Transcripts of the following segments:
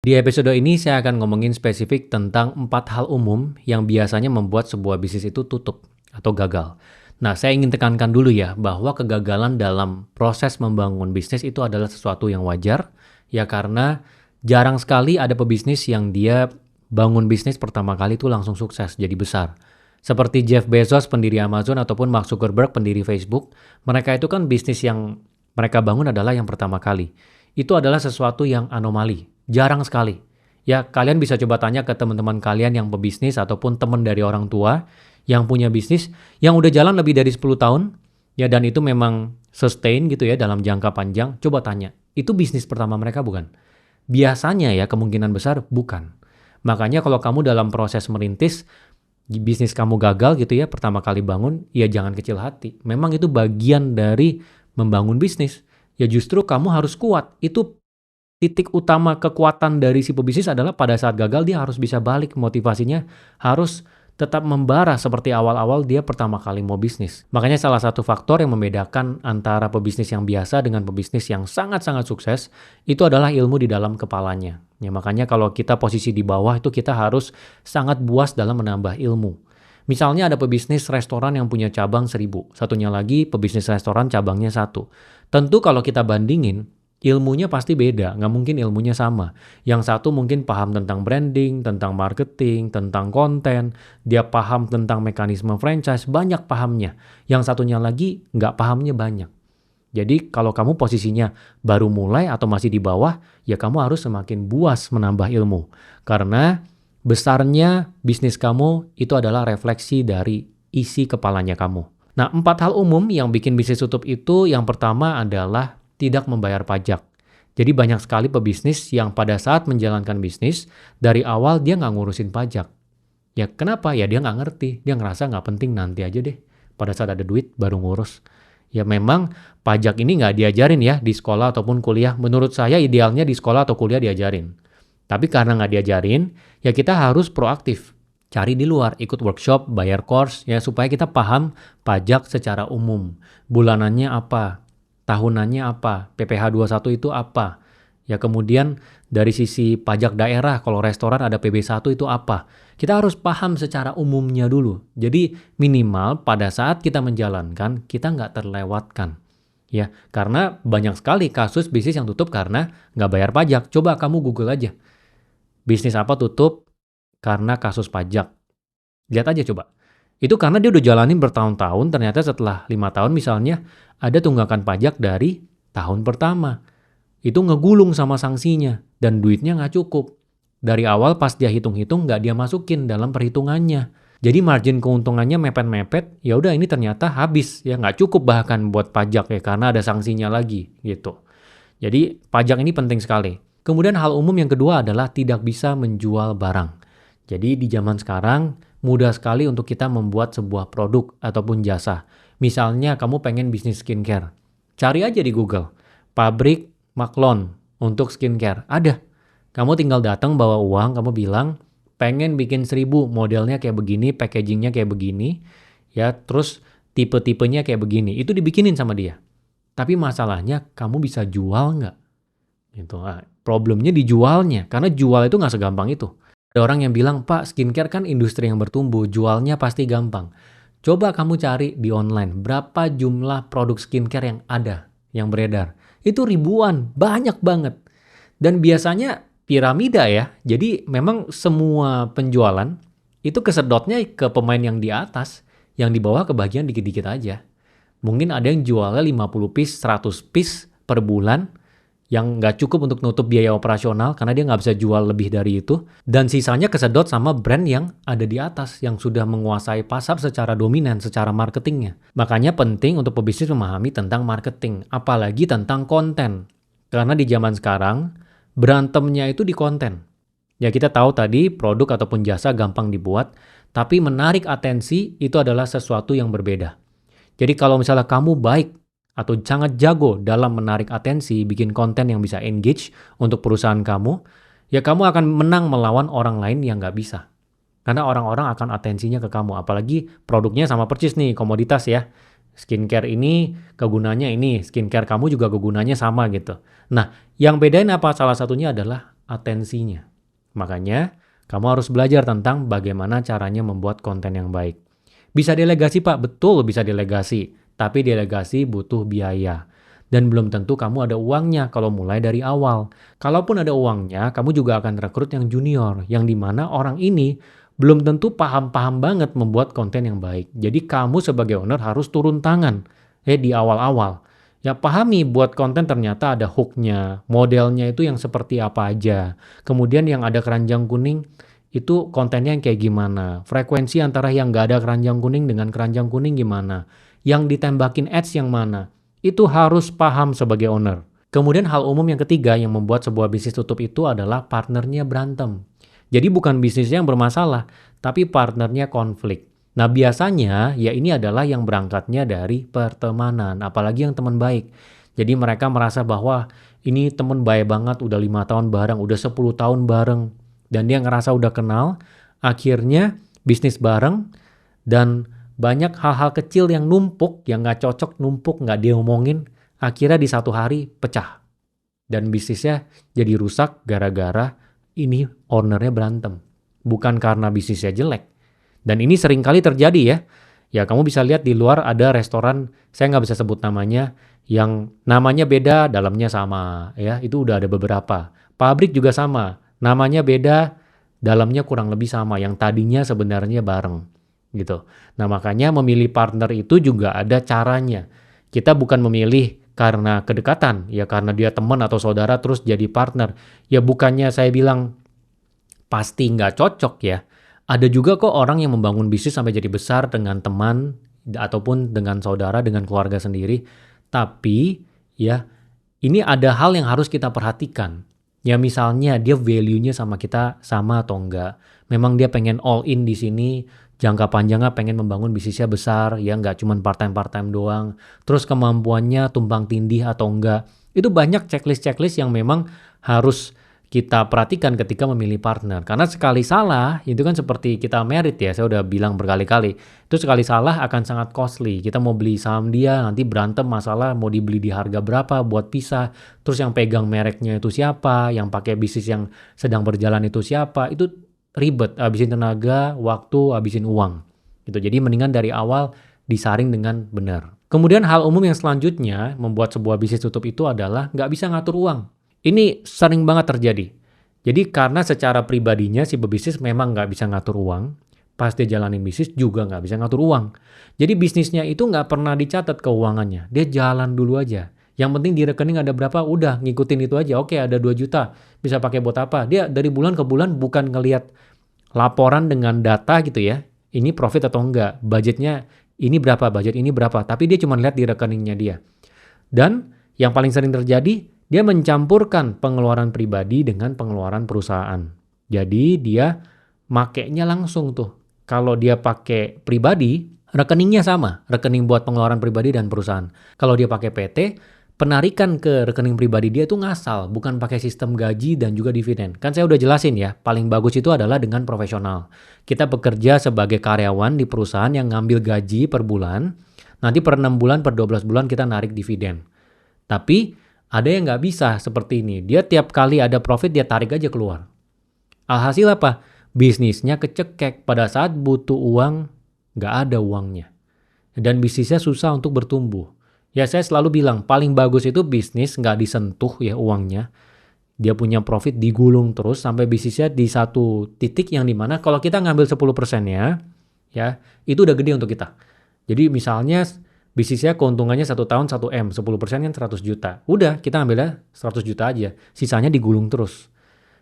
Di episode ini saya akan ngomongin spesifik tentang 4 hal umum yang biasanya membuat sebuah bisnis itu tutup atau gagal. Nah, saya ingin tekankan dulu ya bahwa kegagalan dalam proses membangun bisnis itu adalah sesuatu yang wajar ya karena jarang sekali ada pebisnis yang dia bangun bisnis pertama kali itu langsung sukses jadi besar. Seperti Jeff Bezos pendiri Amazon ataupun Mark Zuckerberg pendiri Facebook, mereka itu kan bisnis yang mereka bangun adalah yang pertama kali. Itu adalah sesuatu yang anomali. Jarang sekali. Ya, kalian bisa coba tanya ke teman-teman kalian yang pebisnis ataupun teman dari orang tua yang punya bisnis yang udah jalan lebih dari 10 tahun, ya dan itu memang sustain gitu ya dalam jangka panjang. Coba tanya, itu bisnis pertama mereka bukan? Biasanya ya kemungkinan besar bukan. Makanya kalau kamu dalam proses merintis, bisnis kamu gagal gitu ya pertama kali bangun, ya jangan kecil hati. Memang itu bagian dari membangun bisnis. Ya justru kamu harus kuat. Itu titik utama kekuatan dari si pebisnis adalah pada saat gagal dia harus bisa balik motivasinya, harus tetap membara seperti awal-awal dia pertama kali mau bisnis. Makanya salah satu faktor yang membedakan antara pebisnis yang biasa dengan pebisnis yang sangat-sangat sukses itu adalah ilmu di dalam kepalanya. Ya makanya kalau kita posisi di bawah itu kita harus sangat buas dalam menambah ilmu. Misalnya ada pebisnis restoran yang punya cabang 1000, satunya lagi pebisnis restoran cabangnya 1. Tentu kalau kita bandingin, ilmunya pasti beda, nggak mungkin ilmunya sama. Yang satu mungkin paham tentang branding, tentang marketing, tentang konten, dia paham tentang mekanisme franchise, banyak pahamnya. Yang satunya lagi nggak pahamnya banyak. Jadi kalau kamu posisinya baru mulai atau masih di bawah, ya kamu harus semakin buas menambah ilmu. Karena besarnya bisnis kamu itu adalah refleksi dari isi kepalanya kamu. Nah, 4 hal umum yang bikin bisnis tutup itu yang pertama adalah tidak membayar pajak. Jadi banyak sekali pebisnis yang pada saat menjalankan bisnis, dari awal dia nggak ngurusin pajak. Ya kenapa? Ya dia nggak ngerti, dia ngerasa nggak penting nanti aja deh. Pada saat ada duit baru ngurus. Ya memang pajak ini nggak diajarin ya di sekolah ataupun kuliah. Menurut saya idealnya di sekolah atau kuliah diajarin. Tapi karena nggak diajarin, ya kita harus proaktif. Cari di luar, ikut workshop, bayar course, ya supaya kita paham pajak secara umum. Bulanannya apa? Tahunannya apa, PPh 21 itu apa, ya kemudian dari sisi pajak daerah kalau restoran ada PB1 itu apa. Kita harus paham secara umumnya dulu. Jadi minimal pada saat kita menjalankan kita nggak terlewatkan. Ya, karena banyak sekali kasus bisnis yang tutup karena nggak bayar pajak. Coba kamu Google aja. Bisnis apa tutup karena kasus pajak. Lihat aja coba. Itu karena dia udah jalanin bertahun-tahun, ternyata setelah 5 tahun misalnya, ada tunggakan pajak dari tahun pertama. Itu ngegulung sama sanksinya, dan duitnya nggak cukup. Dari awal pas dia hitung-hitung nggak dia masukin dalam perhitungannya. Jadi margin keuntungannya mepet-mepet, ya udah ini ternyata habis, ya nggak cukup bahkan buat pajak ya, karena ada sanksinya lagi gitu. Jadi pajak ini penting sekali. Kemudian hal umum yang kedua adalah tidak bisa menjual barang. Jadi di zaman sekarang, mudah sekali untuk kita membuat sebuah produk ataupun jasa. Misalnya kamu pengen bisnis skincare. Cari aja di Google, pabrik Maklon untuk skincare. Ada. Kamu tinggal datang bawa uang, kamu bilang, pengen bikin 1000, modelnya kayak begini, packagingnya kayak begini, ya terus tipe-tipenya kayak begini. Itu dibikinin sama dia. Tapi masalahnya kamu bisa jual nggak? Gitu. Nah, problemnya dijualnya, karena jual itu nggak segampang itu. Ada orang yang bilang, Pak, skincare kan industri yang bertumbuh, jualnya pasti gampang. Coba kamu cari di online, berapa jumlah produk skincare yang ada, yang beredar. Itu ribuan, banyak banget. Dan biasanya piramida ya, jadi memang semua penjualan itu kesedotnya ke pemain yang di atas, yang di bawah kebagian dikit-dikit aja. Mungkin ada yang jualnya 50 piece, 100 piece per bulan, yang nggak cukup untuk nutup biaya operasional karena dia nggak bisa jual lebih dari itu. Dan sisanya kesedot sama brand yang ada di atas yang sudah menguasai pasar secara dominan, secara marketingnya. Makanya penting untuk pebisnis memahami tentang marketing, apalagi tentang konten. Karena di zaman sekarang, berantemnya itu di konten. Ya kita tahu tadi produk ataupun jasa gampang dibuat, tapi menarik atensi itu adalah sesuatu yang berbeda. Jadi kalau misalnya kamu baik atau sangat jago dalam menarik atensi, bikin konten yang bisa engage untuk perusahaan kamu, ya kamu akan menang melawan orang lain yang nggak bisa. Karena orang-orang akan atensinya ke kamu. Apalagi produknya sama persis nih, komoditas ya. Skincare ini kegunaannya ini, skincare kamu juga kegunaannya sama gitu. Nah, yang bedain apa? Salah satunya adalah atensinya. Makanya, kamu harus belajar tentang bagaimana caranya membuat konten yang baik. Bisa delegasi, Pak. Betul bisa delegasi. Tapi delegasi butuh biaya. Dan belum tentu kamu ada uangnya kalau mulai dari awal. Kalaupun ada uangnya, kamu juga akan rekrut yang junior. Yang dimana orang ini belum tentu paham-paham banget membuat konten yang baik. Jadi kamu sebagai owner harus turun tangan di awal-awal. Ya pahami buat konten ternyata ada hooknya, modelnya itu yang seperti apa aja. Kemudian yang ada keranjang kuning itu kontennya yang kayak gimana. Frekuensi antara yang nggak ada keranjang kuning dengan keranjang kuning gimana. Yang ditembakin ads yang mana. Itu harus paham sebagai owner. Kemudian hal umum yang ketiga yang membuat sebuah bisnis tutup itu adalah partnernya berantem. Jadi bukan bisnisnya yang bermasalah, tapi partnernya konflik. Nah biasanya ya ini adalah yang berangkatnya dari pertemanan, apalagi yang teman baik. Jadi mereka merasa bahwa ini teman baik banget, udah 5 tahun bareng, udah 10 tahun bareng. Dan dia ngerasa udah kenal, akhirnya bisnis bareng dan banyak hal-hal kecil yang numpuk, yang gak cocok, numpuk, gak dia omongin, akhirnya di satu hari pecah. Dan bisnisnya jadi rusak gara-gara ini ownernya berantem. Bukan karena bisnisnya jelek. Dan ini sering kali terjadi ya. Ya kamu bisa lihat di luar ada restoran, saya nggak bisa sebut namanya, yang namanya beda, dalamnya sama. Ya itu udah ada beberapa. Pabrik juga sama, namanya beda, dalamnya kurang lebih sama. Yang tadinya sebenarnya bareng. Gitu. Nah makanya memilih partner itu juga ada caranya. Kita bukan memilih karena kedekatan, ya karena dia teman atau saudara terus jadi partner. Ya bukannya saya bilang pasti nggak cocok ya. Ada juga kok orang yang membangun bisnis sampai jadi besar dengan teman ataupun dengan saudara, dengan keluarga sendiri. Tapi ya ini ada hal yang harus kita perhatikan. Ya misalnya dia value-nya sama kita sama atau enggak. Memang dia pengen all in di sini, jangka panjangnya pengen membangun bisnisnya besar, ya nggak cuma part-time doang. Terus kemampuannya tumpang tindih atau enggak. Itu banyak checklist-checklist yang memang harus kita perhatikan ketika memilih partner. Karena sekali salah, itu kan seperti kita merit ya, saya udah bilang berkali-kali. Itu sekali salah akan sangat costly. Kita mau beli saham dia, nanti berantem masalah mau dibeli di harga berapa buat pisah. Terus yang pegang mereknya itu siapa, yang pakai bisnis yang sedang berjalan itu siapa. Itu ribet, habisin tenaga, waktu, habisin uang. Gitu. Jadi mendingan dari awal disaring dengan benar. Kemudian hal umum yang selanjutnya membuat sebuah bisnis tutup itu adalah nggak bisa ngatur uang. Ini sering banget terjadi. Jadi karena secara pribadinya si pebisnis memang nggak bisa ngatur uang, pas dia jalanin bisnis juga nggak bisa ngatur uang. Jadi bisnisnya itu nggak pernah dicatat keuangannya, dia jalan dulu aja. Yang penting di rekening ada berapa, udah ngikutin itu aja. Oke ada 2 juta, bisa pakai buat apa. Dia dari bulan ke bulan bukan ngelihat laporan dengan data gitu ya, ini profit atau enggak, budgetnya ini berapa, budget ini berapa. Tapi dia cuma lihat di rekeningnya dia. Dan yang paling sering terjadi, dia mencampurkan pengeluaran pribadi dengan pengeluaran perusahaan. Jadi dia makainya langsung tuh. Kalau dia pakai pribadi, rekeningnya sama. Rekening buat pengeluaran pribadi dan perusahaan. Kalau dia pakai PT, penarikan ke rekening pribadi dia tuh ngasal. Bukan pakai sistem gaji dan juga dividen. Kan saya udah jelasin ya, paling bagus itu adalah dengan profesional. Kita bekerja sebagai karyawan di perusahaan yang ngambil gaji per bulan. Nanti per 6 bulan, per 12 bulan kita narik dividen. Tapi ada yang nggak bisa seperti ini. Dia tiap kali ada profit, dia tarik aja keluar. Alhasil apa? Bisnisnya kecekek. Pada saat butuh uang, nggak ada uangnya. Dan bisnisnya susah untuk bertumbuh. Ya saya selalu bilang, paling bagus itu bisnis nggak disentuh ya uangnya. Dia punya profit digulung terus sampai bisnisnya di satu titik yang dimana kalau kita ngambil 10%-nya, ya itu udah gede untuk kita. Jadi misalnya bisnisnya keuntungannya 1 tahun 1 M, 10% kan 100 juta. Udah, kita ambilnya 100 juta aja. Sisanya digulung terus.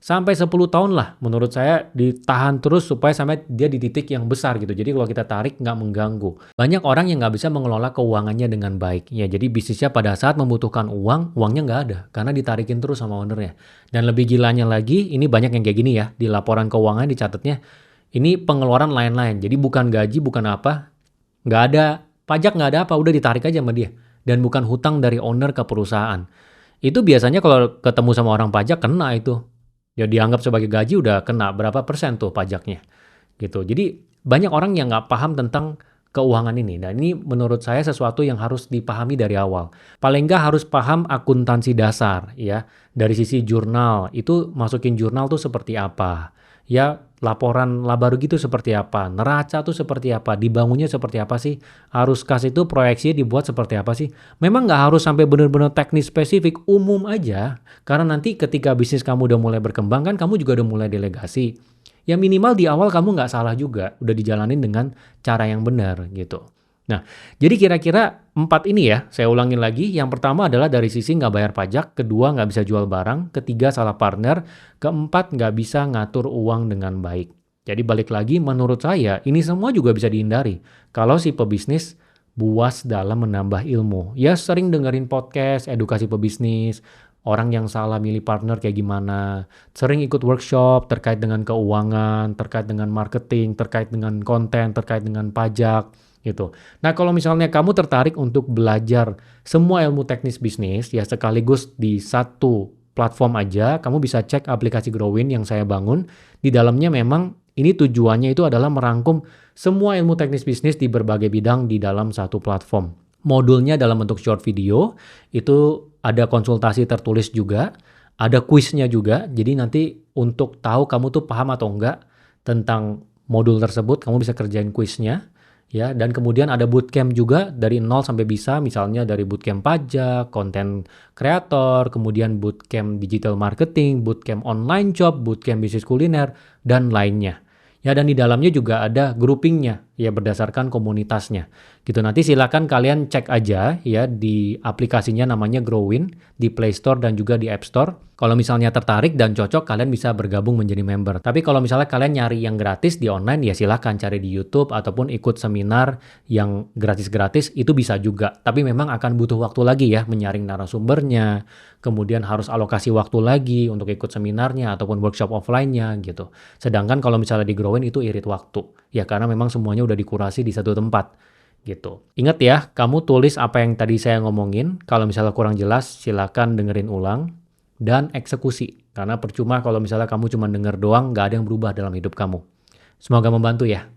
Sampai 10 tahun lah, menurut saya ditahan terus supaya sampai dia di titik yang besar gitu. Jadi kalau kita tarik nggak mengganggu. Banyak orang yang nggak bisa mengelola keuangannya dengan baik. Ya, jadi bisnisnya pada saat membutuhkan uang, uangnya nggak ada. Karena ditarikin terus sama ownernya. Dan lebih gilanya lagi, ini banyak yang kayak gini ya. Di laporan keuangan dicatatnya, ini pengeluaran lain-lain. Jadi bukan gaji, bukan apa. Nggak ada pajak, nggak ada apa, udah ditarik aja sama dia. Dan bukan hutang dari owner ke perusahaan. Itu biasanya kalau ketemu sama orang pajak kena itu. Ya dianggap sebagai gaji udah kena berapa persen tuh pajaknya. Gitu. Jadi banyak orang yang nggak paham tentang keuangan ini. Dan ini menurut saya sesuatu yang harus dipahami dari awal. Paling nggak harus paham akuntansi dasar ya. Dari sisi jurnal, itu masukin jurnal tuh seperti apa. Ya, laporan laba rugi itu seperti apa, neraca tuh seperti apa, dibangunnya seperti apa sih, arus kas itu proyeksinya dibuat seperti apa sih. Memang nggak harus sampai benar-benar teknis spesifik, umum aja. Karena nanti ketika bisnis kamu udah mulai berkembang kan kamu juga udah mulai delegasi. Ya minimal di awal kamu nggak salah juga, udah dijalanin dengan cara yang benar gitu. Nah, jadi kira-kira 4 ini ya, saya ulangin lagi. Yang pertama adalah dari sisi nggak bayar pajak, kedua nggak bisa jual barang, ketiga salah partner, keempat nggak bisa ngatur uang dengan baik. Jadi balik lagi, menurut saya ini semua juga bisa dihindari kalau si pebisnis buas dalam menambah ilmu. Ya sering dengerin podcast, edukasi pebisnis, orang yang salah milih partner kayak gimana, sering ikut workshop terkait dengan keuangan, terkait dengan marketing, terkait dengan konten, terkait dengan pajak, gitu. Nah, kalau misalnya kamu tertarik untuk belajar semua ilmu teknis bisnis, ya sekaligus di satu platform aja, kamu bisa cek aplikasi Growin yang saya bangun. Di dalamnya memang ini tujuannya itu adalah merangkum semua ilmu teknis bisnis di berbagai bidang di dalam satu platform. Modulnya dalam bentuk short video, itu ada konsultasi tertulis juga, ada kuisnya juga. Jadi nanti untuk tahu kamu tuh paham atau enggak tentang modul tersebut, kamu bisa kerjain kuisnya. Ya, dan kemudian ada bootcamp juga dari nol sampai bisa, misalnya dari bootcamp pajak, konten kreator, kemudian bootcamp digital marketing, bootcamp online job, bootcamp bisnis kuliner, dan lainnya. Ya, dan di dalamnya juga ada groupingnya, ya berdasarkan komunitasnya. Gitu, nanti silakan kalian cek aja ya di aplikasinya namanya Growin, di Play Store dan juga di App Store. Kalau misalnya tertarik dan cocok, kalian bisa bergabung menjadi member. Tapi kalau misalnya kalian nyari yang gratis di online, ya silakan cari di YouTube ataupun ikut seminar yang gratis-gratis, itu bisa juga. Tapi memang akan butuh waktu lagi ya, menyaring narasumbernya, kemudian harus alokasi waktu lagi untuk ikut seminarnya ataupun workshop offline-nya gitu. Sedangkan kalau misalnya di Growin itu irit waktu. Ya karena memang semuanya udah dikurasi di satu tempat gitu. Ingat ya, kamu tulis apa yang tadi saya ngomongin. Kalau misalnya kurang jelas, silakan dengerin ulang dan eksekusi. Karena percuma kalau misalnya kamu cuma denger doang, nggak ada yang berubah dalam hidup kamu. Semoga membantu ya.